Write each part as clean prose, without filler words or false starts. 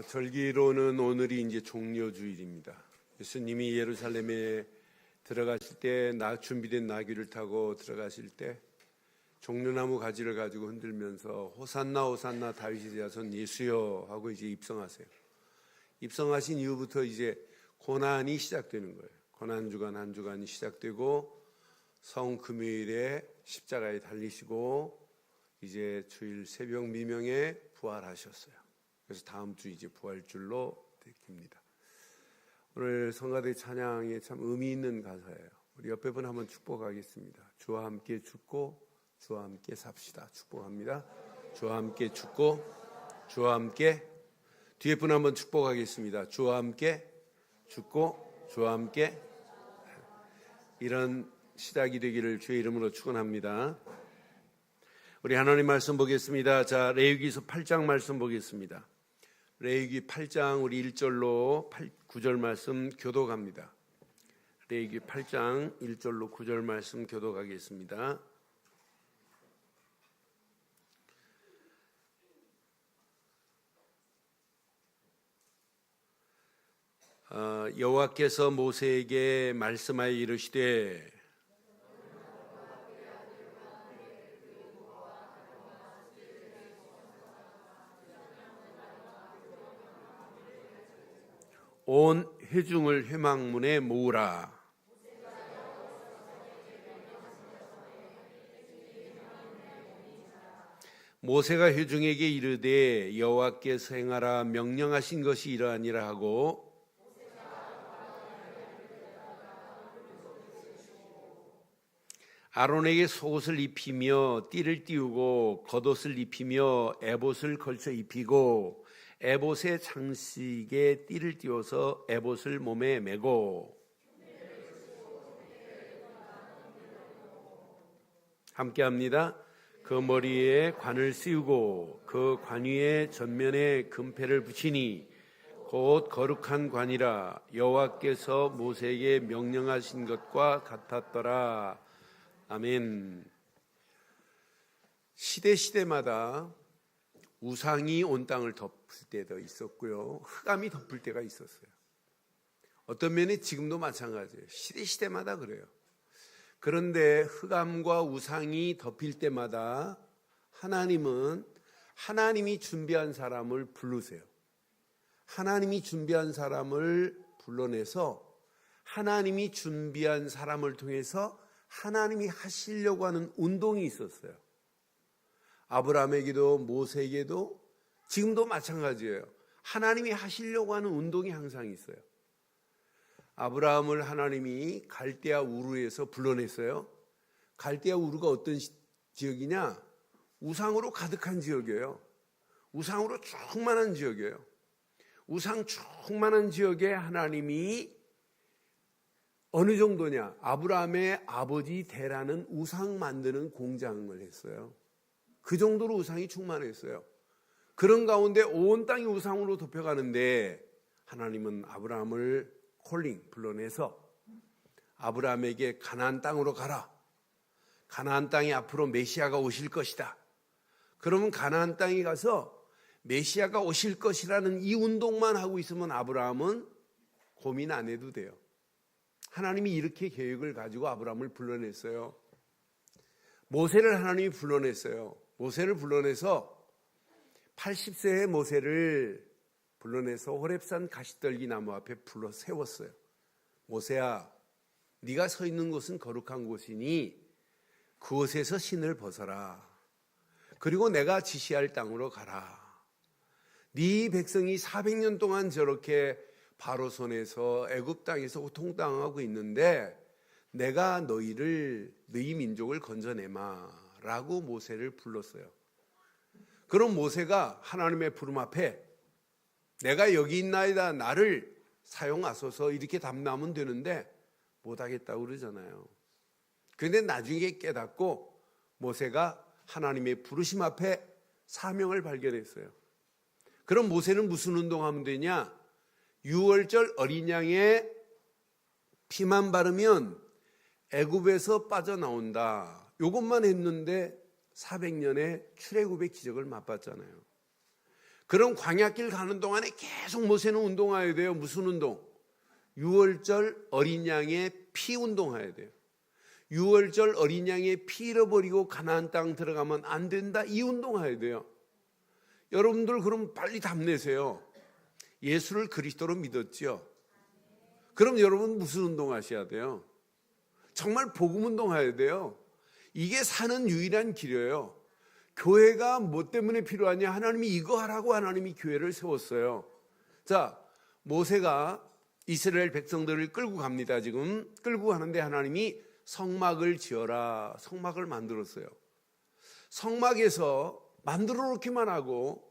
절기로는 오늘이 이제 종려주일입니다. 예수님이 예루살렘에 들어가실 때 준비된 나귀를 타고 들어가실 때 종려나무 가지를 가지고 흔들면서 호산나 호산나 다윗의 자손 예수여 하고 이제 입성하세요. 입성하신 이후부터 이제 고난이 시작되는 거예요. 고난 주간 한 주간이 시작되고 성 금요일에 십자가에 달리시고 이제 주일 새벽 미명에 부활하셨어요. 그래서 다음 주 이제 부활줄로 됩니다. 오늘 성가대 찬양에 참 의미 있는 가사예요. 우리 옆에 분 한번 축복하겠습니다. 주와 함께 죽고 주와 함께 삽시다. 축복합니다. 주와 함께 죽고 주와 함께, 뒤에 분 한번 축복하겠습니다. 주와 함께 죽고 주와 함께, 이런 시작이 되기를 주의 이름으로 축원합니다. 우리 하나님 말씀 보겠습니다. 자, 레위기서 8장 말씀 보겠습니다. 레위기 8장 우리 1절로 9절 말씀 교독합니다. 레위기 8장 1절로 9절 말씀 교독하겠습니다. 여호와께서 모세에게 말씀하여 이르시되 온 회중을 회막문에 모으라. 모세가 회중에게 이르되 여호와께서 행하라 명령하신 것이 이러하니라 하고 아론에게 속옷을 입히며 띠를 띄우고 겉옷을 입히며 에봇을 걸쳐 입히고 에봇의 장식에 띠를 띄워서 에봇을 몸에 메고, 함께합니다. 그 머리에 관을 씌우고 그 관 위에 전면에 금패를 붙이니 곧 거룩한 관이라 여호와께서 모세에게 명령하신 것과 같았더라. 아멘. 시대마다 우상이 온 땅을 덮을 때도 있었고요, 흑암이 덮을 때가 있었어요. 어떤 면에 지금도 마찬가지예요. 시대마다 그래요. 그런데 흑암과 우상이 덮일 때마다 하나님은 하나님이 준비한 사람을 부르세요. 하나님이 준비한 사람을 불러내서 하나님이 준비한 사람을 통해서 하나님이 하시려고 하는 운동이 있었어요. 아브라함에게도 모세에게도 지금도 마찬가지예요. 하나님이 하시려고 하는 운동이 항상 있어요. 아브라함을 하나님이 갈대아 우르에서 불러냈어요. 갈대아 우르가 어떤 지역이냐? 우상으로 가득한 지역이에요. 우상으로 충만한 지역이에요. 우상 충만한 지역에 하나님이 어느 정도냐? 아브라함의 아버지 데라는 우상 만드는 공장을 했어요. 그 정도로 우상이 충만했어요. 그런 가운데 온 땅이 우상으로 덮여가는데 하나님은 아브라함을 불러내서 아브라함에게 가나안 땅으로 가라. 가나안 땅에 앞으로 메시아가 오실 것이다. 그러면 가나안 땅에 가서 메시아가 오실 것이라는 이 운동만 하고 있으면 아브라함은 고민 안 해도 돼요. 하나님이 이렇게 계획을 가지고 아브라함을 불러냈어요. 모세를 하나님이 불러냈어요. 모세를 불러내서 80세의 모세를 불러내서 호렙산 가시떨기 나무 앞에 불러 세웠어요. 모세야, 네가 서 있는 곳은 거룩한 곳이니 그곳에서 신을 벗어라. 그리고 내가 지시할 땅으로 가라. 네 백성이 400년 동안 저렇게 바로 손에서 애굽 땅에서 고통당하고 있는데 내가 너희 민족을 건져내마 라고 모세를 불렀어요. 그럼 모세가 하나님의 부름 앞에 내가 여기 있나이다, 나를 사용하소서 이렇게 답하면 되는데 못하겠다고 그러잖아요. 그런데 나중에 깨닫고 모세가 하나님의 부르심 앞에 사명을 발견했어요. 그럼 모세는 무슨 운동하면 되냐? 6월절 어린 양의 피만 바르면 애굽에서 빠져나온다. 이것만 했는데 400년의 출애굽의 기적을 맛봤잖아요. 그럼 광야길 가는 동안에 계속 모세는 운동해야 돼요. 무슨 운동? 유월절 어린 양의 피 운동해야 돼요. 유월절 어린 양의 피 잃어버리고 가나안 땅 들어가면 안 된다. 이 운동해야 돼요. 여러분들 그럼 빨리 답내세요. 예수를 그리스도로 믿었지요. 그럼 여러분 무슨 운동하셔야 돼요? 정말 복음 운동해야 돼요. 이게 사는 유일한 길이에요. 교회가 뭐 때문에 필요하냐? 하나님이 이거 하라고 하나님이 교회를 세웠어요. 자, 모세가 이스라엘 백성들을 끌고 갑니다. 지금 끌고 가는데 하나님이 성막을 지어라. 성막을 만들었어요. 성막에서 만들어 놓기만 하고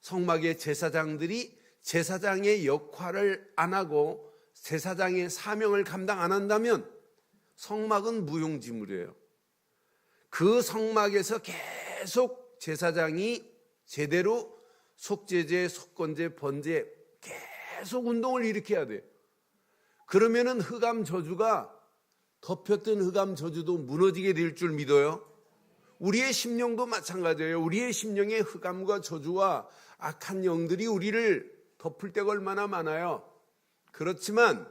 성막의 제사장들이 제사장의 역할을 안 하고 제사장의 사명을 감당 안 한다면 성막은 무용지물이에요. 그 성막에서 계속 제사장이 제대로 속죄제, 속건제, 번제 계속 운동을 일으켜야 돼요. 그러면은 흑암 저주가 덮였던 흑암 저주도 무너지게 될 줄 믿어요. 우리의 심령도 마찬가지예요. 우리의 심령의 흑암과 저주와 악한 영들이 우리를 덮을 때가 얼마나 많아요. 그렇지만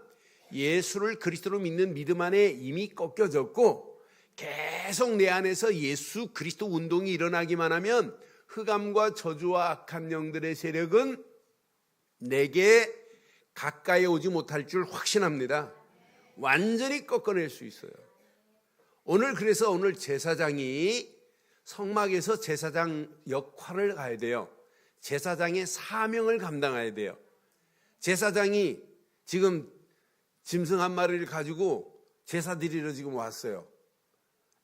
예수를 그리스도로 믿는 믿음 안에 이미 꺾여졌고 계속 내 안에서 예수 그리스도 운동이 일어나기만 하면 흑암과 저주와 악한 영들의 세력은 내게 가까이 오지 못할 줄 확신합니다. 완전히 꺾어낼 수 있어요. 그래서 오늘 제사장이 성막에서 제사장 역할을 가야 돼요. 제사장의 사명을 감당해야 돼요. 제사장이 지금 짐승 한 마리를 가지고 제사 드리러 지금 왔어요.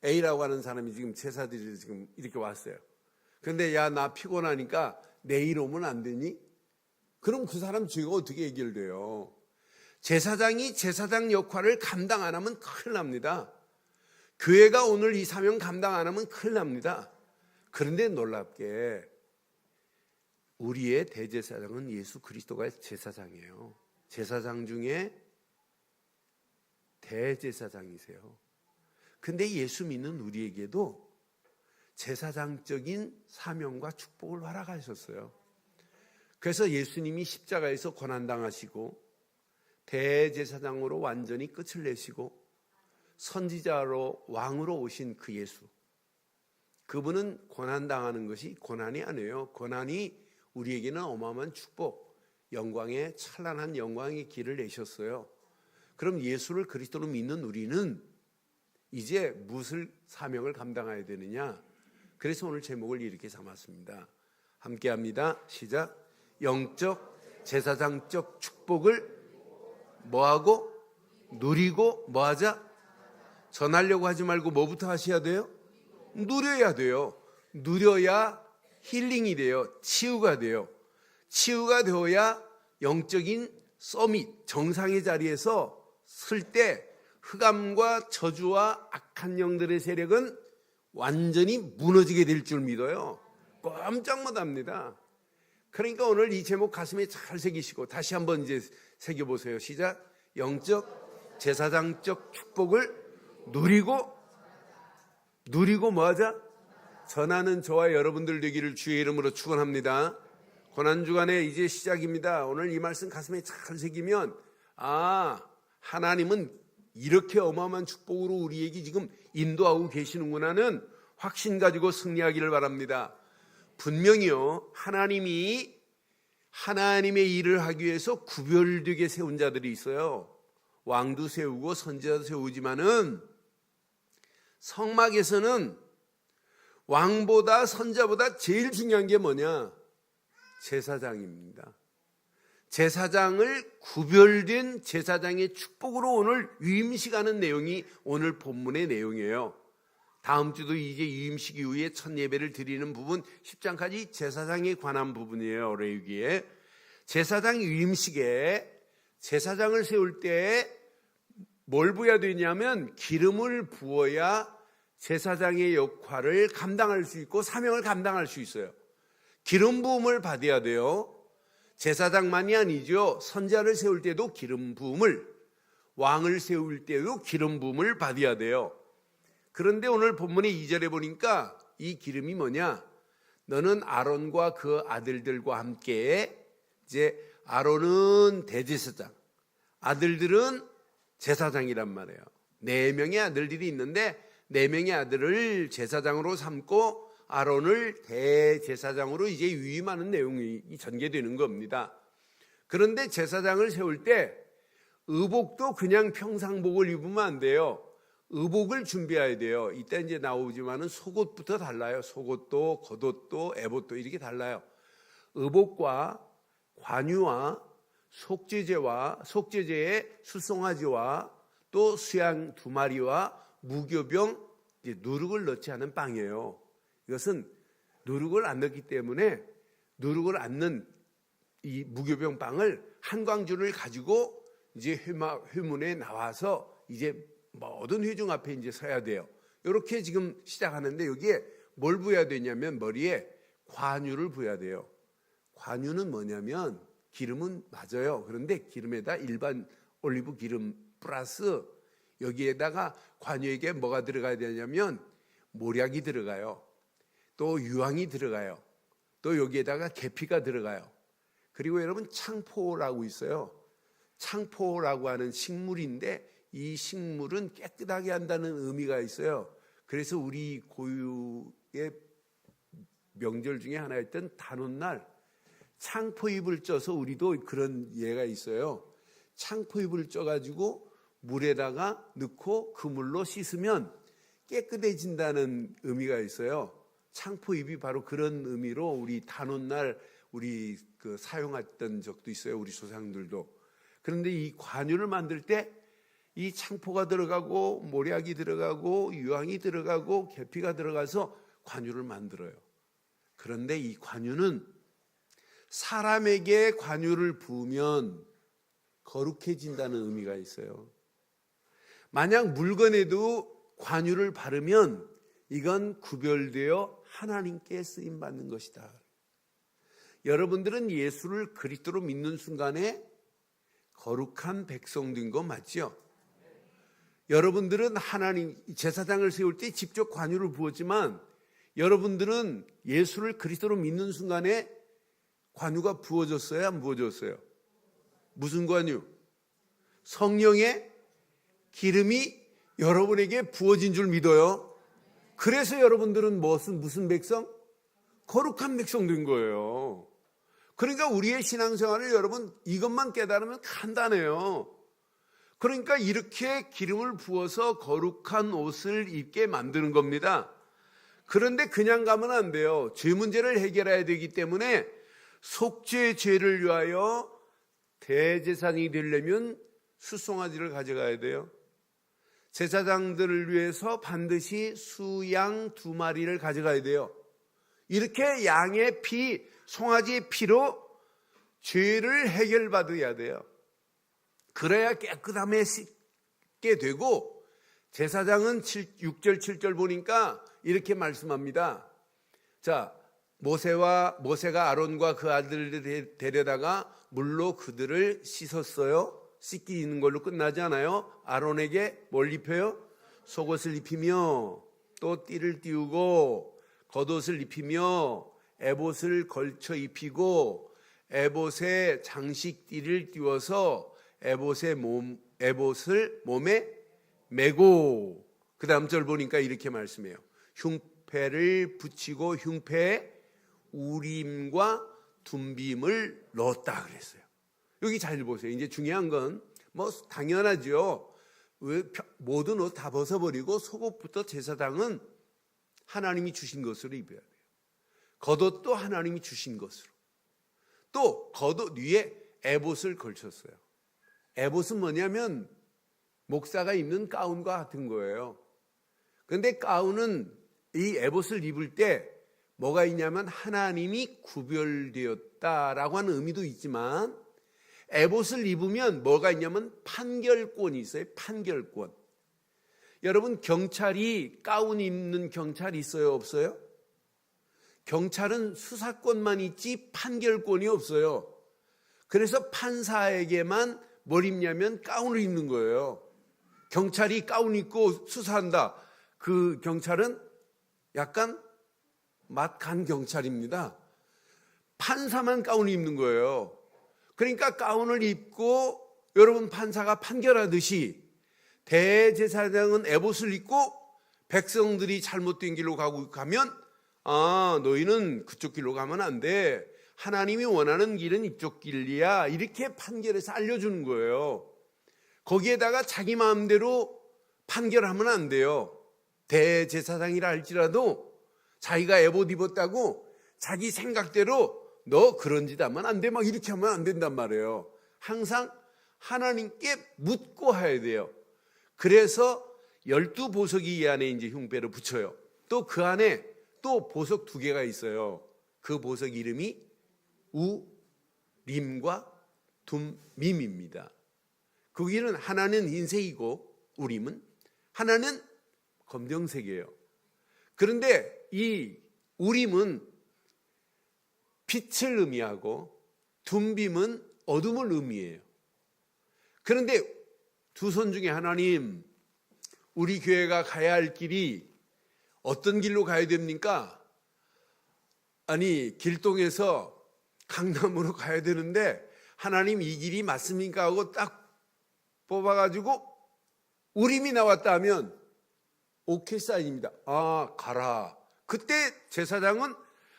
A라고 하는 사람이 지금 제사 드리러 지금 이렇게 왔어요. 그런데 야, 나 피곤하니까 내일 오면 안 되니? 그럼 그 사람 죄가 어떻게 해결돼요? 제사장이 제사장 역할을 감당 안 하면 큰일 납니다. 교회가 오늘 이 사명 감당 안 하면 큰일 납니다. 그런데 놀랍게 우리의 대제사장은 예수 그리스도가 제사장이에요. 제사장 중에 대제사장이세요. 근데 예수 믿는 우리에게도 제사장적인 사명과 축복을 허락하셨어요. 그래서 예수님이 십자가에서 고난당하시고 대제사장으로 완전히 끝을 내시고 선지자로 왕으로 오신 그 예수, 그분은 고난당하는 것이 고난이 아니에요. 고난이 우리에게는 어마어마한 축복, 영광의 찬란한 영광의 길을 내셨어요. 그럼 예수를 그리스도로 믿는 우리는 이제 무엇을 사명을 감당해야 되느냐? 그래서 오늘 제목을 이렇게 삼았습니다. 함께 합니다. 시작. 영적 제사장적 축복을 뭐하고? 누리고 뭐하자? 전하려고 하지 말고 뭐부터 하셔야 돼요? 누려야 돼요. 누려야 힐링이 돼요. 치유가 돼요. 치유가 되어야 영적인 서밋, 정상의 자리에서 설 때 흑암과 저주와 악한 영들의 세력은 완전히 무너지게 될 줄 믿어요. 꼼짝 못합니다. 그러니까 오늘 이 제목 가슴에 잘 새기시고 다시 한번 이제 새겨보세요. 시작. 영적 제사장적 축복을 누리고 뭐하자? 전하는 저와 여러분들 되기를 주의 이름으로 축원합니다. 고난주간에 이제 시작입니다. 오늘 이 말씀 가슴에 잘 새기면 하나님은 이렇게 어마어마한 축복으로 우리에게 지금 인도하고 계시는구나는 확신 가지고 승리하기를 바랍니다. 분명히요, 하나님이 하나님의 일을 하기 위해서 구별되게 세운 자들이 있어요. 왕도 세우고 선지자도 세우지만은 성막에서는 왕보다 선지자보다 제일 중요한 게 뭐냐? 제사장입니다. 제사장을 구별된 제사장의 축복으로 오늘 유임식하는 내용이 오늘 본문의 내용이에요. 다음 주도 이제 유임식 이후에 첫 예배를 드리는 부분 10장까지 제사장에 관한 부분이에요. 레위기에 제사장 유임식에 제사장을 세울 때 뭘 부어야 되냐면 기름을 부어야 제사장의 역할을 감당할 수 있고 사명을 감당할 수 있어요. 기름 부음을 받아야 돼요. 제사장만이 아니죠. 선지자를 세울 때도 기름 부음을, 왕을 세울 때도 기름 부음을 받아야 돼요. 그런데 오늘 본문의 2절에 보니까 이 기름이 뭐냐? 너는 아론과 그 아들들과 함께, 이제 아론은 대제사장, 아들들은 제사장이란 말이에요. 4명의 아들들이 있는데 4명의 아들을 제사장으로 삼고 아론을 대제사장으로 이제 위임하는 내용이 전개되는 겁니다. 그런데 제사장을 세울 때 의복도 그냥 평상복을 입으면 안 돼요. 의복을 준비해야 돼요. 이때 이제 나오지만은 속옷부터 달라요. 속옷도, 겉옷도, 에봇도 이렇게 달라요. 의복과 관유와 속죄제의 수송아지와 또 수양 2마리와 무교병, 누룩을 넣지 않은 빵이에요. 이것은 누룩을 안 넣기 때문에 누룩을 안 넣은 이 무교병 빵을 한 광주를 가지고 이제 회문에 나와서 이제 모든 회중 앞에 이제 서야 돼요. 이렇게 지금 시작하는데 여기에 뭘 부어야 되냐면 머리에 관유를 부어야 돼요. 관유는 뭐냐면 기름은 맞아요. 그런데 기름에다 일반 올리브 기름 플러스 여기에다가 관유에게 뭐가 들어가야 되냐면 모략이 들어가요. 또 유황이 들어가요. 또 여기에다가 계피가 들어가요. 그리고 여러분 창포라고 있어요. 창포라고 하는 식물인데 이 식물은 깨끗하게 한다는 의미가 있어요. 그래서 우리 고유의 명절 중에 하나였던 단오날 창포잎을 쪄서 우리도 그런 예가 있어요. 창포잎을 쪄가지고 물에다가 넣고 그 물로 씻으면 깨끗해진다는 의미가 있어요. 창포잎이 바로 그런 의미로 우리 단오날 우리 사용했던 적도 있어요. 우리 조상들도. 그런데 이 관유를 만들 때 이 창포가 들어가고 모략이 들어가고 유황이 들어가고 계피가 들어가서 관유를 만들어요. 그런데 이 관유는 사람에게 관유를 부으면 거룩해진다는 의미가 있어요. 만약 물건에도 관유를 바르면 이건 구별되어 하나님께 쓰임받는 것이다. 여러분들은 예수를 그리스도로 믿는 순간에 거룩한 백성 된 거 맞죠? 여러분들은 하나님 제사장을 세울 때 직접 관유를 부었지만 여러분들은 예수를 그리스도로 믿는 순간에 관유가 부어졌어요? 안 부어졌어요? 무슨 관유? 성령의 기름이 여러분에게 부어진 줄 믿어요. 그래서 여러분들은 무슨 백성? 거룩한 백성 된 거예요. 그러니까 우리의 신앙생활을 여러분 이것만 깨달으면 간단해요. 그러니까 이렇게 기름을 부어서 거룩한 옷을 입게 만드는 겁니다. 그런데 그냥 가면 안 돼요. 죄 문제를 해결해야 되기 때문에 속죄 죄를 위하여 대제사장이 되려면 수송아지를 가져가야 돼요. 제사장들을 위해서 반드시 수양 2마리를 가져가야 돼요. 이렇게 양의 피, 송아지의 피로 죄를 해결받아야 돼요. 그래야 깨끗함에 씻게 되고 제사장은 6절 7절 보니까 이렇게 말씀합니다. 자, 모세가 아론과 그 아들을 데려다가 물로 그들을 씻었어요. 씻기는 걸로 끝나지 않아요. 아론에게 뭘 입혀요? 속옷을 입히며 또 띠를 띄우고 겉옷을 입히며 에봇을 걸쳐 입히고 에봇에 장식띠를 띄워서 에봇을 몸에 메고, 그 다음 절 보니까 이렇게 말씀해요. 흉패를 붙이고 흉패에 우림과 둠빔을 넣었다 그랬어요. 여기 잘 보세요. 이제 중요한 건 당연하죠. 모든 옷 다 벗어버리고 속옷부터 제사장은 하나님이 주신 것으로 입어야 돼요. 겉옷도 하나님이 주신 것으로. 또 겉옷 위에 에봇을 걸쳤어요. 에봇은 뭐냐면 목사가 입는 가운과 같은 거예요. 그런데 가운은 이 에봇을 입을 때 뭐가 있냐면 하나님이 구별되었다라고 하는 의미도 있지만 에봇을 입으면 뭐가 있냐면 판결권이 있어요. 판결권. 여러분 경찰이 가운 입는 경찰이 있어요? 없어요? 경찰은 수사권만 있지 판결권이 없어요. 그래서 판사에게만 뭘 입냐면 가운을 입는 거예요. 경찰이 가운 입고 수사한다. 그 경찰은 약간 간 경찰입니다. 판사만 가운을 입는 거예요. 그러니까 가운을 입고 여러분 판사가 판결하듯이 대제사장은 에봇을 입고 백성들이 잘못된 길로 가면 너희는 그쪽 길로 가면 안 돼. 하나님이 원하는 길은 이쪽 길이야. 이렇게 판결해서 알려주는 거예요. 거기에다가 자기 마음대로 판결하면 안 돼요. 대제사장이라 할지라도 자기가 에봇 입었다고 자기 생각대로 너 그런 짓 하면 안 돼. 막 이렇게 하면 안 된단 말이에요. 항상 하나님께 묻고 해야 돼요. 그래서 12보석이 이 안에 이제 흉배를 붙여요. 또 그 안에 또 보석 2개가 있어요. 그 보석 이름이 우림과 둠밈입니다. 거기는 하나는 흰색이고 우림은 하나는 검정색이에요. 그런데 이 우림은 빛을 의미하고 둠빔은 어둠을 의미해요. 그런데 두 손 중에 하나님, 우리 교회가 가야 할 길이 어떤 길로 가야 됩니까? 아니, 길동에서 강남으로 가야 되는데 하나님 이 길이 맞습니까? 하고 딱 뽑아가지고 우림이 나왔다 하면 오케이 사인입니다. 가라. 그때 제사장은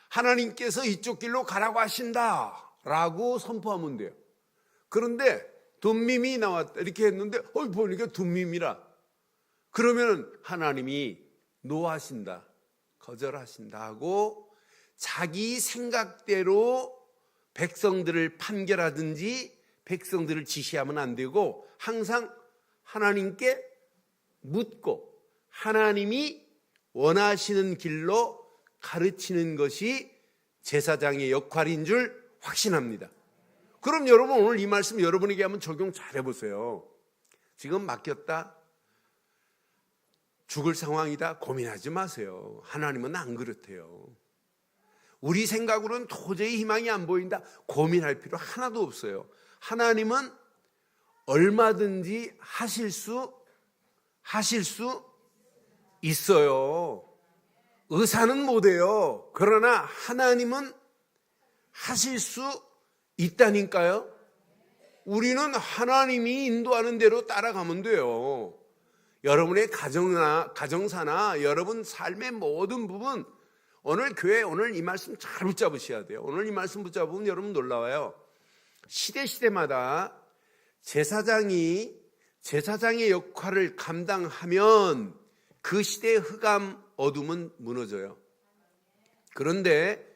하나님께서 이쪽 길로 가라고 하신다 라고 선포하면 돼요. 그런데 둠밈이 나왔다 이렇게 했는데 보니까 둠밈이라 그러면 하나님이 노하신다, 거절하신다 하고 자기 생각대로 백성들을 판결하든지 백성들을 지시하면 안 되고 항상 하나님께 묻고 하나님이 원하시는 길로 가르치는 것이 제사장의 역할인 줄 확신합니다. 그럼 여러분 오늘 이 말씀 여러분에게 한번 적용 잘 해보세요. 지금 맡겼다, 죽을 상황이다 고민하지 마세요. 하나님은 안 그렇대요. 우리 생각으로는 도저히 희망이 안 보인다 고민할 필요 하나도 없어요. 하나님은 얼마든지 하실 수 있어요. 의사는 못해요. 그러나 하나님은 하실 수 있다니까요. 우리는 하나님이 인도하는 대로 따라가면 돼요. 여러분의 가정사나 여러분 삶의 모든 부분, 오늘 교회 오늘 이 말씀 잘 붙잡으셔야 돼요. 오늘 이 말씀 붙잡으면 여러분 놀라워요. 시대마다 제사장의 역할을 감당하면 그 시대의 흑암 어둠은 무너져요. 그런데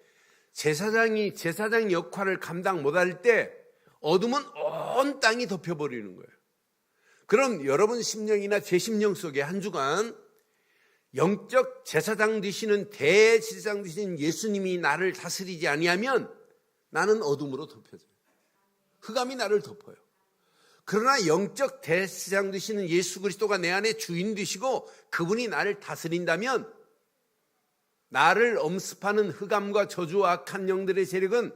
제사장 역할을 감당 못할 때 어둠은 온 땅이 덮여버리는 거예요. 그럼 여러분 심령이나 제 심령 속에 한 주간 영적 제사장 되시는 대제사장 되시는 예수님이 나를 다스리지 아니하면 나는 어둠으로 덮여져요. 흑암이 나를 덮어요. 그러나 영적 대제사장 되시는 예수 그리스도가 내 안에 주인 되시고 그분이 나를 다스린다면 나를 엄습하는 흑암과 저주와 악한 영들의 세력은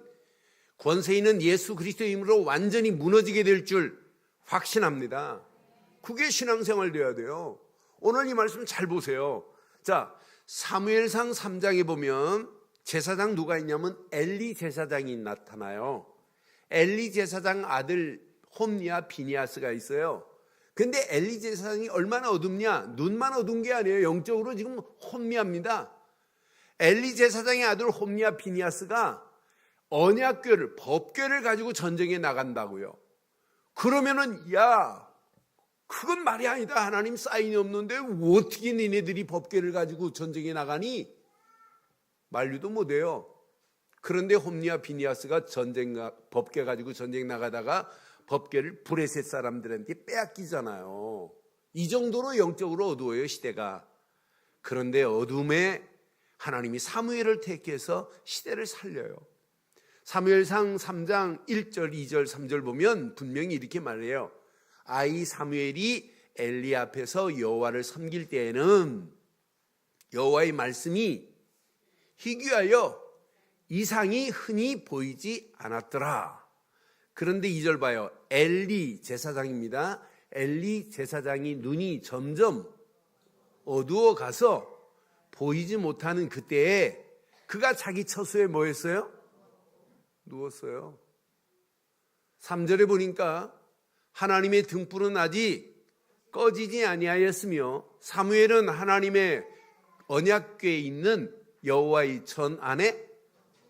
권세 있는 예수 그리스도의 힘으로 완전히 무너지게 될 줄 확신합니다. 그게 신앙생활 되어야 돼요. 오늘 이 말씀 잘 보세요. 자, 사무엘상 3장에 보면 제사장 누가 있냐면 엘리 제사장이 나타나요. 엘리 제사장 아들 홈리와 비니아스가 있어요. 근데 엘리 제사장이 얼마나 어둡냐? 눈만 어두운 게 아니에요. 영적으로 지금 혼미합니다. 엘리 제사장의 아들 홈리와 비니아스가 언약궤를, 법궤를 가지고 전쟁에 나간다고요. 그러면은 그건 말이 아니다. 하나님 사인이 없는데 어떻게 니네들이 법궤를 가지고 전쟁에 나가니? 만류도 못해요. 그런데 홈리와 비니아스가 법궤 가지고 전쟁 나가다가 법궤를 브레셋 사람들한테 빼앗기잖아요. 이 정도로 영적으로 어두워요, 시대가. 그런데 어둠에 하나님이 사무엘을 택해서 시대를 살려요. 사무엘상 3장 1절, 2절, 3절 보면 분명히 이렇게 말해요. 아이 사무엘이 엘리 앞에서 여호와를 섬길 때에는 여호와의 말씀이 희귀하여 이상이 흔히 보이지 않았더라. 그런데 2절 봐요. 엘리 제사장입니다. 엘리 제사장이 눈이 점점 어두워 가서 보이지 못하는 그때에 그가 자기 처소에 뭐 했어요? 누웠어요. 3절에 보니까 하나님의 등불은 아직 꺼지지 아니하였으며 사무엘은 하나님의 언약궤에 있는 여호와의 전 안에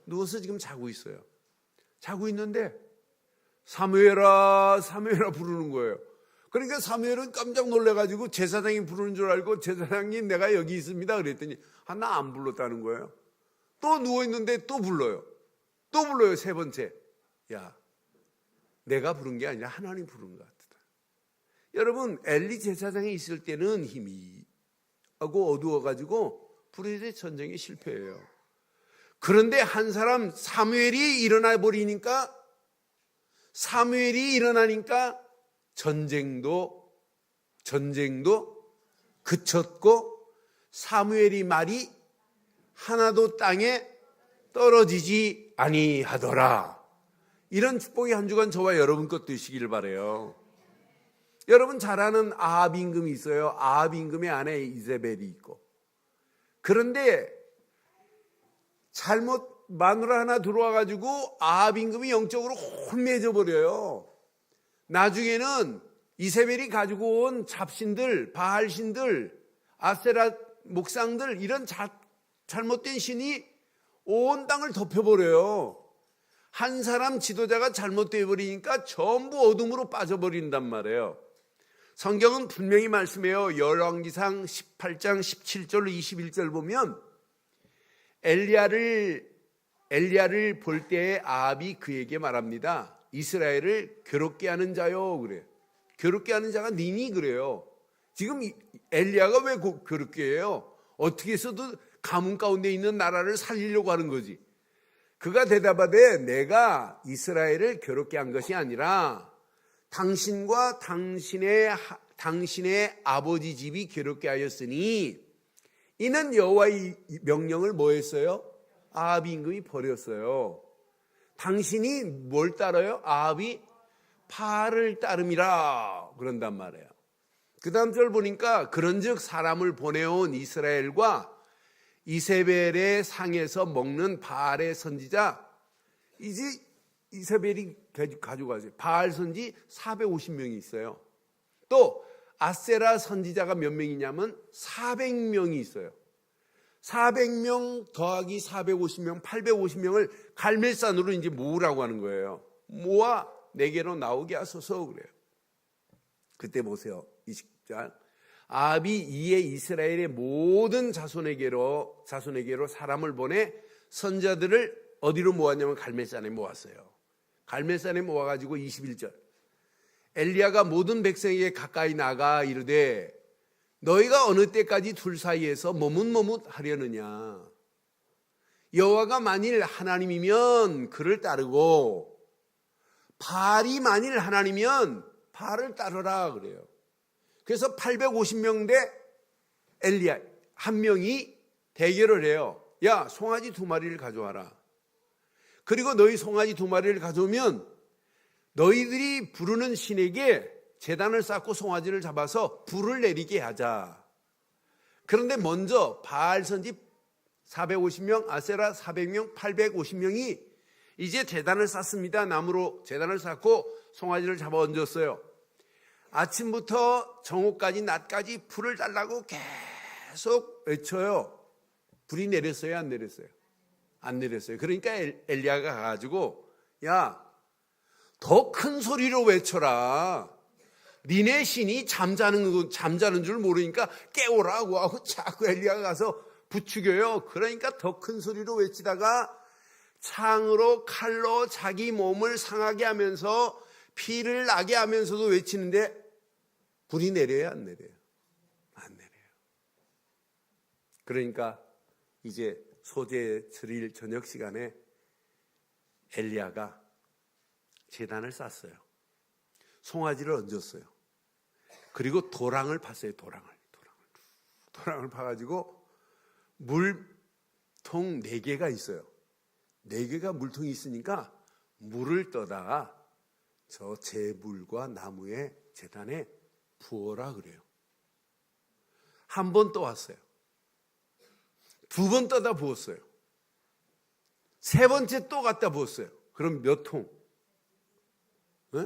누워서 지금 자고 있어요. 자고 있는데 사무엘아 사무엘아 부르는 거예요. 그러니까 사무엘은 깜짝 놀라가지고 제사장이 부르는 줄 알고 제사장님 내가 여기 있습니다 그랬더니 나 안 불렀다는 거예요. 또 누워있는데 또 불러요. 또 불러요. 세 번째. 야, 내가 부른 게 아니라 하나님 부른 것 같다. 여러분, 엘리 제사장이 있을 때는 힘이 하고 어두워가지고 불의 전쟁에 실패해요. 그런데 한 사람 사무엘이 일어나니까 전쟁도 그쳤고 사무엘이 말이 하나도 땅에 떨어지지 아니하더라. 이런 축복이 한 주간 저와 여러분 것 되시길 바라요. 여러분 잘 아는 아합 임금이 있어요. 아합 임금의 아내 이세벨이 있고. 그런데 잘못 마누라 하나 들어와가지고 아합 임금이 영적으로 혼미해져 버려요. 나중에는 이세벨이 가지고 온 잡신들, 바알신들, 아세라 목상들 이런 잘못된 신이 온 땅을 덮여버려요. 한 사람 지도자가 잘못되어 버리니까 전부 어둠으로 빠져버린단 말이에요. 성경은 분명히 말씀해요. 열왕기상 18장 17절 21절 보면 엘리야를 볼 때에 아합이 그에게 말합니다. 이스라엘을 괴롭게 하는 자요 그래요. 괴롭게 하는 자가 니니 그래요. 지금 엘리야가 왜 괴롭게 해요? 어떻게 해서도 가뭄 가운데 있는 나라를 살리려고 하는 거지. 그가 대답하되 내가 이스라엘을 괴롭게 한 것이 아니라 당신과 당신의 아버지 집이 괴롭게 하였으니 이는 여호와의 명령을 뭐 했어요? 아합 임금이 버렸어요. 당신이 뭘 따라요? 아합이 바알을 따름이라 그런단 말이에요. 그 다음 절 보니까 그런즉 사람을 보내온 이스라엘과 이세벨의 상에서 먹는 바알의 선지자 이제 이세벨이 가져가세요. 바알 선지 450명이 있어요. 또 아세라 선지자가 몇 명이냐면 400명이 있어요. 400명 더하기 450명 850명을 갈멜산으로 이제 모으라고 하는 거예요. 모아 내게로 나오게 하소서 그래요. 그때 보세요. 20절 아합이 이에 이스라엘의 모든 자손에게로 사람을 보내 선자들을 어디로 모았냐면 갈멜산에 모았어요. 갈멜산에 모아가지고 21절 엘리야가 모든 백성에게 가까이 나가 이르되 너희가 어느 때까지 둘 사이에서 머뭇머뭇하려느냐. 여호와가 만일 하나님이면 그를 따르고 바알이 만일 하나님이면 바알을 따르라 그래요. 그래서 850명 대 엘리야 한 명이 대결을 해요. 야, 송아지 2마리를 가져와라. 그리고 너희 송아지 2마리를 가져오면 너희들이 부르는 신에게 제단을 쌓고 송아지를 잡아서 불을 내리게 하자. 그런데 먼저 바알 선지 450명, 아세라 400명, 850명이 이제 제단을 쌓습니다. 나무로 제단을 쌓고 송아지를 잡아 얹었어요. 아침부터 정오까지 낮까지 불을 달라고 계속 외쳐요. 불이 내렸어요? 안 내렸어요? 안 내렸어요. 그러니까 엘리야가 가가지고 야, 더 큰 소리로 외쳐라. 니네 신이 잠자는 줄 모르니까 깨우라고 하고 자꾸 엘리야가 가서 부추겨요. 그러니까 더 큰 소리로 외치다가 창으로 칼로 자기 몸을 상하게 하면서 피를 나게 하면서도 외치는데 불이 내려요? 안 내려요? 안 내려요. 그러니까 이제 소재 드릴 저녁 시간에 엘리야가 제단을 쌓았어요. 송아지를 얹었어요. 그리고 도랑을 팠어요. 도랑을 파가지고 물통 4개가 있어요. 4개가 물통이 있으니까 물을 떠다가 저 제물과 나무의 제단에 부어라 그래요. 한 번 떠왔어요. 2번 떠다 부었어요. 세 번째 또 갖다 부었어요. 그럼 몇 통? 에?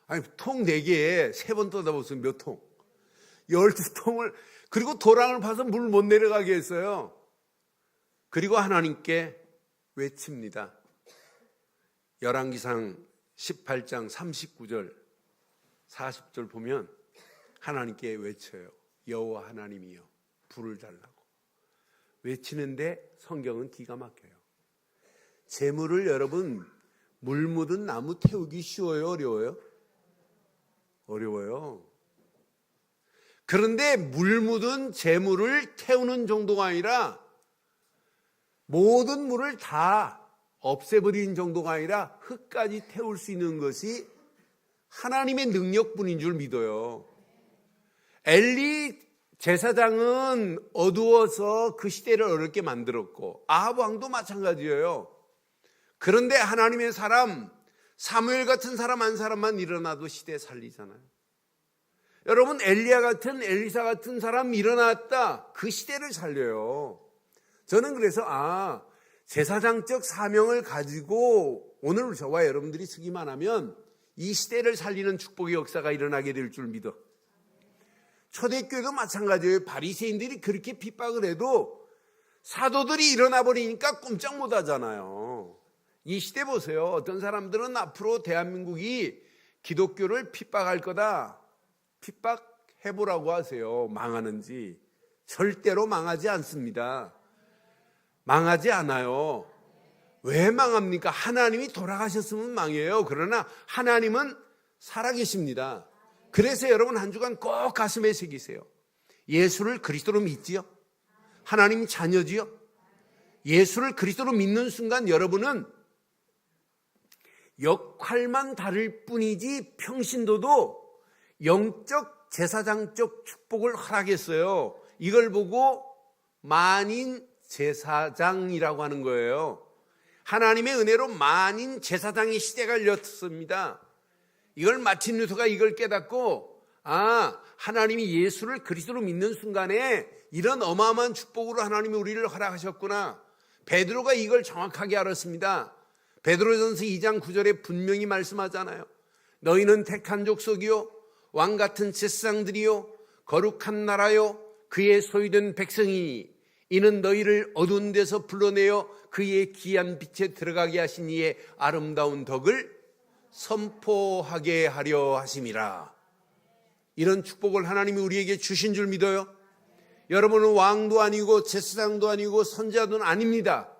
아니, 통 4개에 3번 떠다 부었으면 몇 통? 12통을, 그리고 도랑을 파서 물 못 내려가게 했어요. 그리고 하나님께 외칩니다. 열왕기상 18장 39절 40절 보면 하나님께 외쳐요. 여호와 하나님이여 불을 달라고 외치는데 성경은 기가 막혀요. 재물을 여러분 물 묻은 나무 태우기 쉬워요? 어려워요? 어려워요. 그런데 물 묻은 재물을 태우는 정도가 아니라 모든 물을 다 없애버리는 정도가 아니라 흙까지 태울 수 있는 것이 하나님의 능력뿐인 줄 믿어요. 엘리 제사장은 어두워서 그 시대를 어렵게 만들었고 아합 왕도 마찬가지예요. 그런데 하나님의 사람 사무엘 같은 사람 한 사람만 일어나도 시대 살리잖아요. 여러분 엘리야 같은 엘리사 같은 사람 일어났다 그 시대를 살려요. 저는 그래서 제사장적 사명을 가지고 오늘 저와 여러분들이 쓰기만 하면 이 시대를 살리는 축복의 역사가 일어나게 될 줄 믿어. 초대교회도 마찬가지예요. 바리새인들이 그렇게 핍박을 해도 사도들이 일어나 버리니까 꼼짝 못 하잖아요. 이 시대 보세요. 어떤 사람들은 앞으로 대한민국이 기독교를 핍박할 거다. 핍박해보라고 하세요. 망하는지. 절대로 망하지 않습니다. 망하지 않아요. 왜 망합니까? 하나님이 돌아가셨으면 망해요. 그러나 하나님은 살아계십니다. 그래서 여러분 한 주간 꼭 가슴에 새기세요. 예수를 그리스도로 믿지요? 하나님 자녀지요? 예수를 그리스도로 믿는 순간 여러분은 역할만 다를 뿐이지 평신도도 영적 제사장적 축복을 허락했어요. 이걸 보고 만인 제사장이라고 하는 거예요. 하나님의 은혜로 만인 제사장의 시대가 열렸습니다. 이걸 마틴 루터가 이걸 깨닫고 하나님이 예수를 그리스도로 믿는 순간에 이런 어마어마한 축복으로 하나님이 우리를 허락하셨구나. 베드로가 이걸 정확하게 알았습니다. 베드로전서 2장 9절에 분명히 말씀하잖아요. 너희는 택한 족속이요 왕같은 제사장들이요 거룩한 나라요 그의 소유된 백성이니 이는 너희를 어두운 데서 불러내어 그의 귀한 빛에 들어가게 하신 이의 아름다운 덕을 선포하게 하려 하심이라. 이런 축복을 하나님이 우리에게 주신 줄 믿어요? 여러분은 왕도 아니고 제사장도 아니고 선지자도 아닙니다.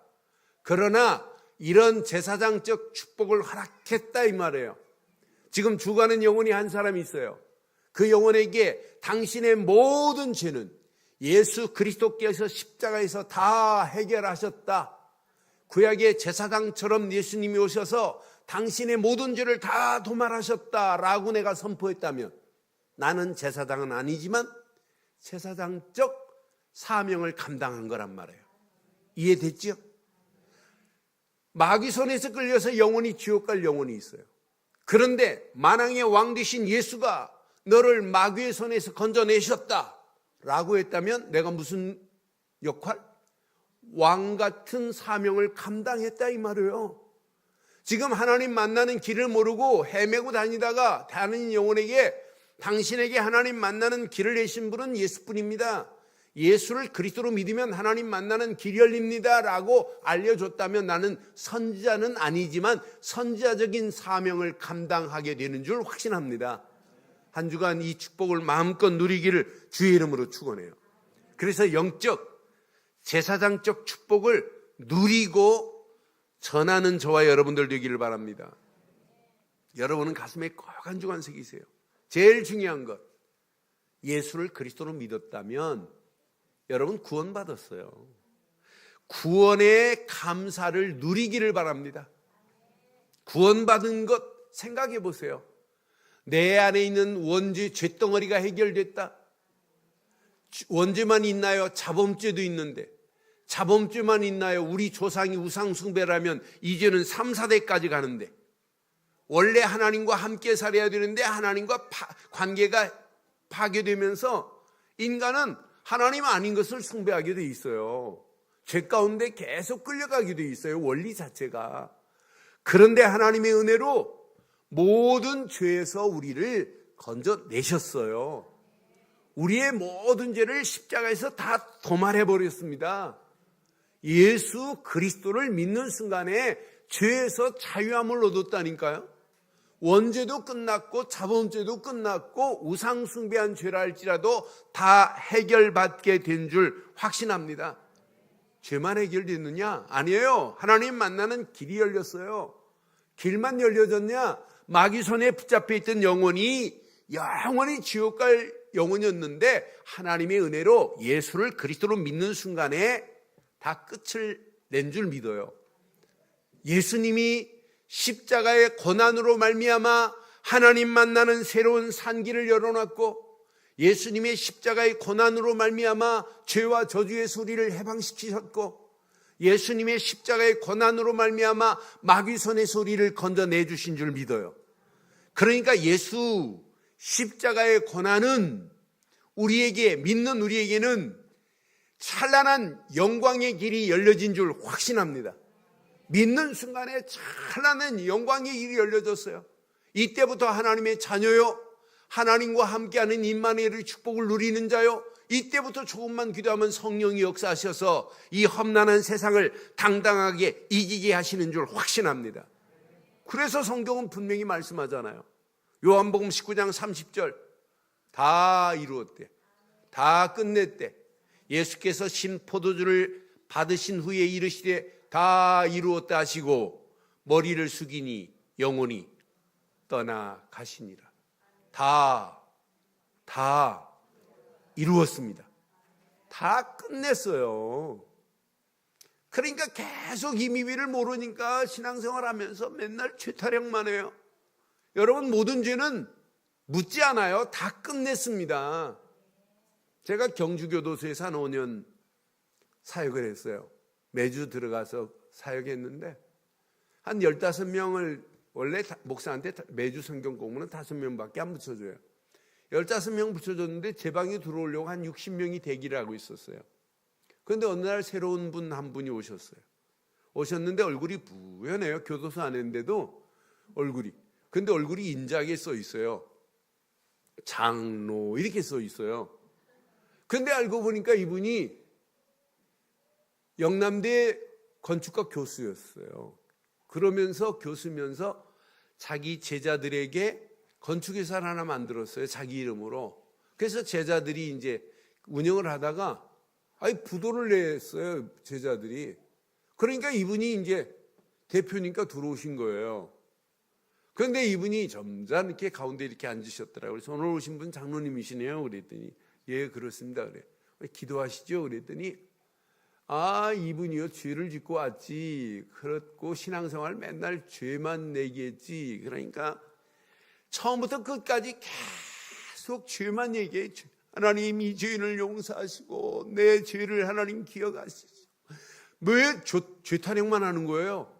그러나 이런 제사장적 축복을 허락했다 이 말이에요. 지금 죽어가는 영혼이 한 사람이 있어요. 그 영혼에게 당신의 모든 죄는 예수 그리스도께서 십자가에서 다 해결하셨다. 구약의 제사장처럼 예수님이 오셔서 당신의 모든 죄를 다 도말하셨다라고 내가 선포했다면 나는 제사장은 아니지만 제사장적 사명을 감당한 거란 말이에요. 이해됐죠? 마귀 손에서 끌려서 영혼이 지옥 갈 영혼이 있어요. 그런데 만왕의 왕 되신 예수가 너를 마귀의 손에서 건져내셨다라고 했다면 내가 무슨 역할? 왕 같은 사명을 감당했다 이 말이에요. 지금 하나님 만나는 길을 모르고 헤매고 다니다가 다른 영혼에게 당신에게 하나님 만나는 길을 내신 분은 예수뿐입니다. 예수를 그리스도로 믿으면 하나님 만나는 길이 열립니다 라고 알려줬다면 나는 선지자는 아니지만 선지자적인 사명을 감당하게 되는 줄 확신합니다. 한 주간 이 축복을 마음껏 누리기를 주의 이름으로 축원해요. 그래서 영적 제사장적 축복을 누리고 전하는 저와 여러분들 되기를 바랍니다. 여러분은 가슴에 꼭 한 주간 새기세요. 제일 중요한 것, 예수를 그리스도로 믿었다면 여러분 구원받았어요. 구원의 감사를 누리기를 바랍니다. 구원받은 것 생각해 보세요. 내 안에 있는 원죄 죄덩어리가 해결됐다. 원죄만 있나요? 자범죄도 있는데 자범죄만 있나요? 우리 조상이 우상 숭배를 하면 이제는 3, 4대까지 가는데 원래 하나님과 함께 살아야 되는데 하나님과 관계가 파괴되면서 인간은 하나님 아닌 것을 숭배하게 돼 있어요. 죄 가운데 계속 끌려가게 돼 있어요. 원리 자체가. 그런데 하나님의 은혜로 모든 죄에서 우리를 건져내셨어요. 우리의 모든 죄를 십자가에서 다 도말해 버렸습니다. 예수 그리스도를 믿는 순간에 죄에서 자유함을 얻었다니까요. 원죄도 끝났고 자범죄도 끝났고 우상숭배한 죄라 할지라도 다 해결받게 된 줄 확신합니다. 죄만 해결됐느냐? 아니에요. 하나님 만나는 길이 열렸어요. 길만 열려졌냐? 마귀 손에 붙잡혀 있던 영혼이 영원히 지옥 갈 영혼이었는데 하나님의 은혜로 예수를 그리스도로 믿는 순간에 다 끝을 낸 줄 믿어요. 예수님이 십자가의 고난으로 말미암아 하나님 만나는 새로운 산길을 열어놨고, 예수님의 십자가의 고난으로 말미암아 죄와 저주의 소리를 해방시키셨고, 예수님의 십자가의 고난으로 말미암아 마귀 손의 소리를 건져내 주신 줄 믿어요. 그러니까 예수 십자가의 고난은 우리에게, 믿는 우리에게는 찬란한 영광의 길이 열려진 줄 확신합니다. 믿는 순간에 찬란한 영광의 길이 열려졌어요. 이때부터 하나님의 자녀요, 하나님과 함께하는 임마누엘의 축복을 누리는 자요, 이때부터 조금만 기도하면 성령이 역사하셔서 이 험난한 세상을 당당하게 이기게 하시는 줄 확신합니다. 그래서 성경은 분명히 말씀하잖아요. 요한복음 19장 30절, 다 이루었대, 다 끝냈대. 예수께서 신 포도주를 받으신 후에 이르시되 다 이루었다 하시고 머리를 숙이니 영혼이 떠나가시니라. 다 이루었습니다. 다 끝냈어요. 그러니까 계속 이 미비를 모르니까 신앙생활 하면서 맨날 죄타령만 해요. 여러분, 모든 죄는 묻지 않아요. 다 끝냈습니다. 제가 경주교도소에서 한 5년 사역을 했어요. 매주 들어가서 사역했는데 한 15명을, 원래 목사한테 매주 성경 공부는 5명밖에 안 붙여줘요. 15명 붙여줬는데 제 방에 들어오려고 한 60명이 대기를 하고 있었어요. 그런데 어느 날 새로운 분 한 분이 오셨어요. 오셨는데 얼굴이 부연해요. 교도소 안에인데도 얼굴이. 근데 얼굴이 인자하게 써 있어요. 장로 이렇게 써 있어요. 근데 알고 보니까 이분이 영남대 건축과 교수였어요. 그러면서 교수면서 자기 제자들에게 건축회사를 하나 만들었어요. 자기 이름으로. 그래서 제자들이 이제 운영을 하다가 부도를 냈어요. 제자들이. 그러니까 이분이 이제 대표니까 들어오신 거예요. 그런데 이분이 점잖게 가운데 이렇게 앉으셨더라고요. 그래서 오늘 오신 분 장로님이시네요. 그랬더니 예, 그렇습니다. 그래. 기도하시죠. 그랬더니 이분이요, 죄를 짓고 왔지. 그렇고 신앙생활 맨날 죄만 내기했지. 그러니까 처음부터 끝까지 계속 죄만 얘기해. 하나님 이 죄인을 용서하시고 내 죄를 하나님 기억하시고. 왜 죄타령만 하는 거예요?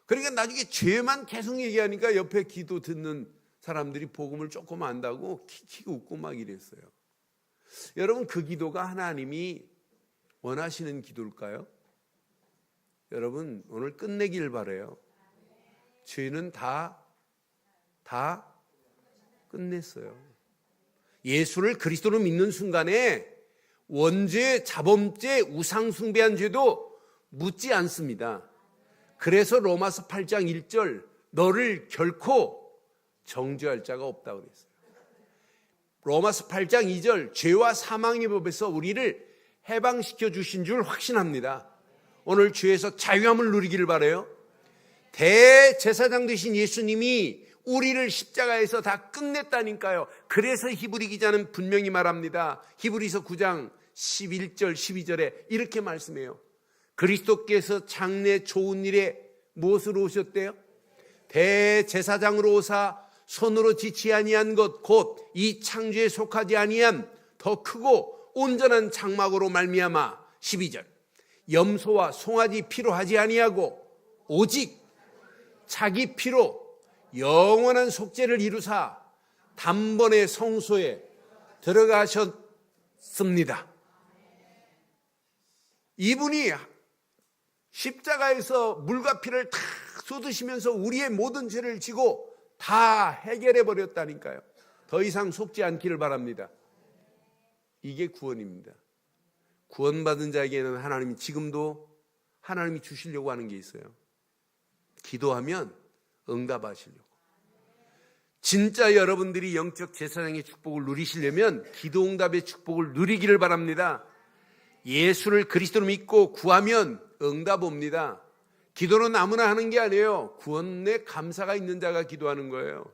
그러니까 나중에 죄만 계속 얘기하니까 옆에 기도 듣는 사람들이 복음을 조금 안다고 킥킥 웃고 막 이랬어요. 여러분, 그 기도가 하나님이 원하시는 기도일까요? 여러분, 오늘 끝내길 바라요. 죄는 다 끝냈어요. 예수를 그리스도로 믿는 순간에 원죄, 자범죄, 우상숭배한 죄도 묻지 않습니다. 그래서 로마서 8장 1절, 너를 결코 정죄할 자가 없다고 그랬어요. 로마서 8장 2절, 죄와 사망의 법에서 우리를 해방시켜 주신 줄 확신합니다. 오늘 죄에서 자유함을 누리기를 바라요. 대제사장 되신 예수님이 우리를 십자가에서 다 끝냈다니까요. 그래서 히브리 기자는 분명히 말합니다. 히브리서 9장 11절 12절에 이렇게 말씀해요. 그리스도께서 장래 좋은 일에 무엇으로 오셨대요? 대제사장으로 오사 손으로 지치 아니한 것 곧 이 창조에 속하지 아니한 더 크고 온전한 장막으로 말미암아 12절 염소와 송아지 피로 하지 아니하고 오직 자기 피로 영원한 속죄를 이루사 단번에 성소에 들어가셨습니다. 이분이 십자가에서 물과 피를 다 쏟으시면서 우리의 모든 죄를 지고 다 해결해 버렸다니까요. 더 이상 속지 않기를 바랍니다. 이게 구원입니다. 구원받은 자에게는 하나님이 지금도 하나님이 주시려고 하는 게 있어요. 기도하면 응답하시려고. 진짜 여러분들이 영적 제사장의 축복을 누리시려면 기도 응답의 축복을 누리기를 바랍니다. 예수를 그리스도로 믿고 구하면 응답 옵니다. 기도는 아무나 하는 게 아니에요. 구원에 감사가 있는 자가 기도하는 거예요.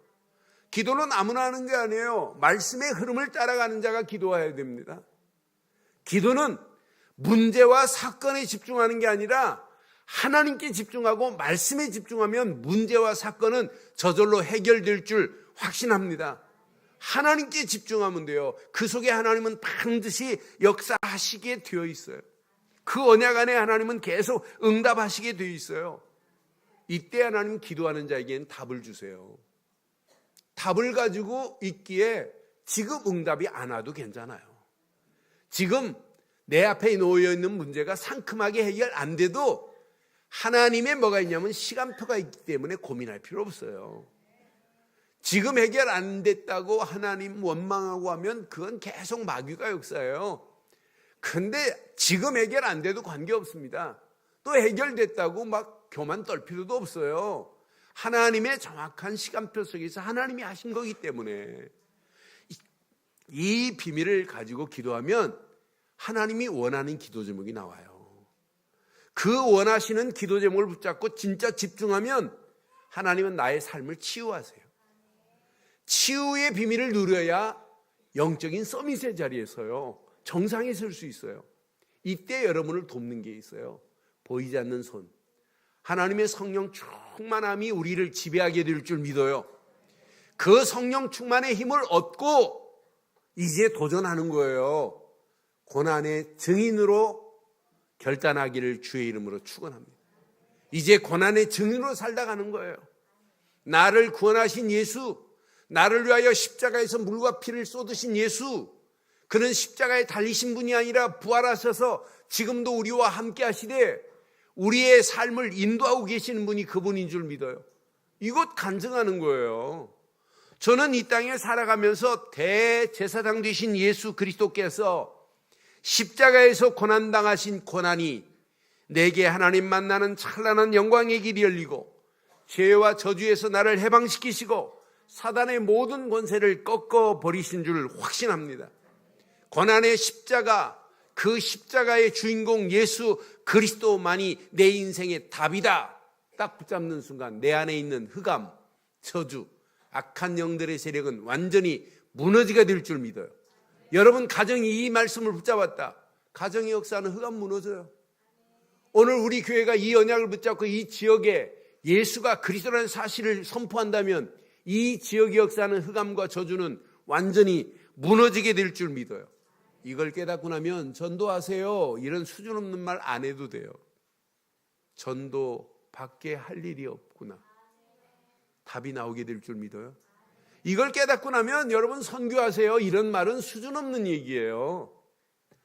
기도는 아무나 하는 게 아니에요. 말씀의 흐름을 따라가는 자가 기도해야 됩니다. 기도는 문제와 사건에 집중하는 게 아니라 하나님께 집중하고 말씀에 집중하면 문제와 사건은 저절로 해결될 줄 확신합니다. 하나님께 집중하면 돼요. 그 속에 하나님은 반드시 역사하시게 되어 있어요. 그 언약 안에 하나님은 계속 응답하시게 되어 있어요. 이때 하나님 기도하는 자에게는 답을 주세요. 답을 가지고 있기에 지금 응답이 안 와도 괜찮아요. 지금 내 앞에 놓여 있는 문제가 상큼하게 해결 안 돼도 하나님의 뭐가 있냐면 시간표가 있기 때문에 고민할 필요 없어요. 지금 해결 안 됐다고 하나님 원망하고 하면 그건 계속 마귀가 역사예요. 근데 지금 해결 안 돼도 관계없습니다. 또 해결됐다고 막 교만 떨 필요도 없어요. 하나님의 정확한 시간표 속에서 하나님이 하신 거기 때문에 이 비밀을 가지고 기도하면 하나님이 원하는 기도 제목이 나와요. 그 원하시는 기도 제목을 붙잡고 진짜 집중하면 하나님은 나의 삶을 치유하세요. 치유의 비밀을 누려야 영적인 서밋의 자리에서요 정상에 설 수 있어요. 이때 여러분을 돕는 게 있어요. 보이지 않는 손. 하나님의 성령 충만함이 우리를 지배하게 될 줄 믿어요. 그 성령 충만의 힘을 얻고 이제 도전하는 거예요. 고난의 증인으로 결단하기를 주의 이름으로 축원합니다. 이제 고난의 증인으로 살다 가는 거예요. 나를 구원하신 예수, 나를 위하여 십자가에서 물과 피를 쏟으신 예수, 그는 십자가에 달리신 분이 아니라 부활하셔서 지금도 우리와 함께 하시되 우리의 삶을 인도하고 계시는 분이 그분인 줄 믿어요. 이것 간증하는 거예요. 저는 이 땅에 살아가면서 대제사장 되신 예수 그리스도께서 십자가에서 고난당하신 고난이 내게 하나님 만나는 찬란한 영광의 길이 열리고 죄와 저주에서 나를 해방시키시고 사단의 모든 권세를 꺾어버리신 줄 확신합니다. 고난의 십자가, 그 십자가의 주인공 예수 그리스도만이 내 인생의 답이다. 딱 붙잡는 순간 내 안에 있는 흑암, 저주, 악한 영들의 세력은 완전히 무너지게 될 줄 믿어요. 여러분 가정이 이 말씀을 붙잡았다. 가정의 역사는 흑암 무너져요. 오늘 우리 교회가 이 언약을 붙잡고 이 지역에 예수가 그리스도라는 사실을 선포한다면 이 지역의 역사는 흑암과 저주는 완전히 무너지게 될 줄 믿어요. 이걸 깨닫고 나면 전도하세요 이런 수준 없는 말 안 해도 돼요. 전도밖에 할 일이 없구나. 답이 나오게 될 줄 믿어요. 이걸 깨닫고 나면 여러분 선교하세요 이런 말은 수준 없는 얘기예요.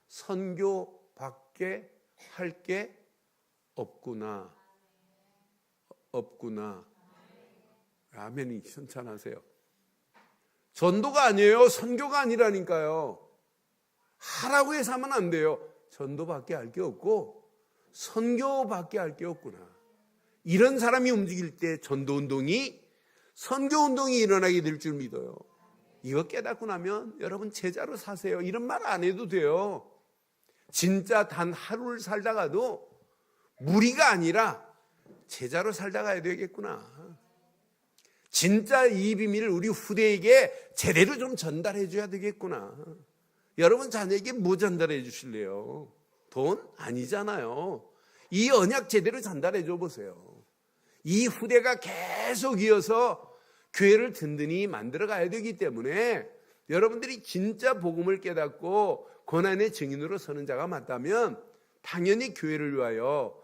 선교밖에 할 게 없구나. 없구나. 아멘이 천천하세요. 전도가 아니에요. 선교가 아니라니까요. 하라고 해서 하면 안 돼요. 전도밖에 할 게 없고 선교밖에 할 게 없구나. 이런 사람이 움직일 때 전도운동이 선교운동이 일어나게 될 줄 믿어요. 이거 깨닫고 나면 여러분 제자로 사세요 이런 말 안 해도 돼요. 진짜 단 하루를 살다가도 무리가 아니라 제자로 살다 가야 되겠구나. 진짜 이 비밀을 우리 후대에게 제대로 좀 전달해 줘야 되겠구나. 여러분 자녀에게 뭐 전달해 주실래요? 돈? 아니잖아요. 이 언약 제대로 전달해 줘 보세요. 이 후대가 계속 이어서 교회를 든든히 만들어 가야 되기 때문에 여러분들이 진짜 복음을 깨닫고 고난의 증인으로 서는 자가 맞다면 당연히 교회를 위하여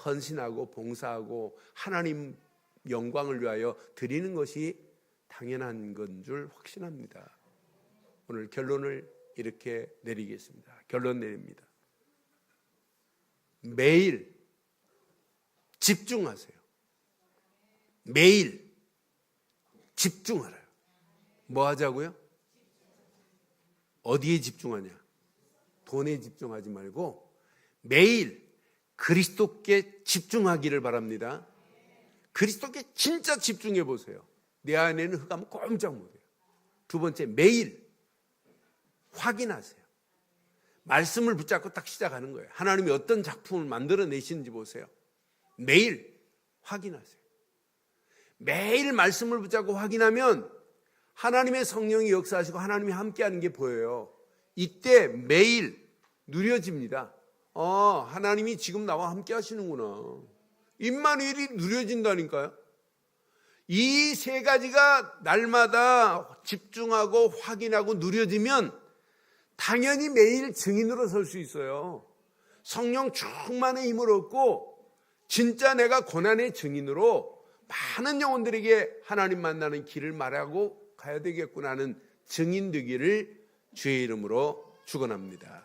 헌신하고 봉사하고 하나님 영광을 위하여 드리는 것이 당연한 건 줄 확신합니다. 오늘 결론을 이렇게 내리겠습니다. 결론 내립니다. 매일 집중하세요. 매일 집중하래요. 뭐 하자고요? 어디에 집중하냐? 돈에 집중하지 말고 매일 그리스도께 집중하기를 바랍니다. 그리스도께 진짜 집중해 보세요. 내 안에는 흑암은 꼼짝 못해요. 두 번째, 매일 확인하세요. 말씀을 붙잡고 딱 시작하는 거예요. 하나님이 어떤 작품을 만들어내시는지 보세요. 매일 확인하세요. 매일 말씀을 붙잡고 확인하면 하나님의 성령이 역사하시고 하나님이 함께하는 게 보여요. 이때 매일 누려집니다. 하나님이 지금 나와 함께 하시는구나. 임마누엘이 누려진다니까요. 이 세 가지가 날마다 집중하고 확인하고 누려지면 당연히 매일 증인으로 설 수 있어요. 성령 충만의 힘을 얻고 진짜 내가 고난의 증인으로 많은 영혼들에게 하나님 만나는 길을 말하고 가야 되겠구나 하는 증인 되기를 주의 이름으로 축원합니다.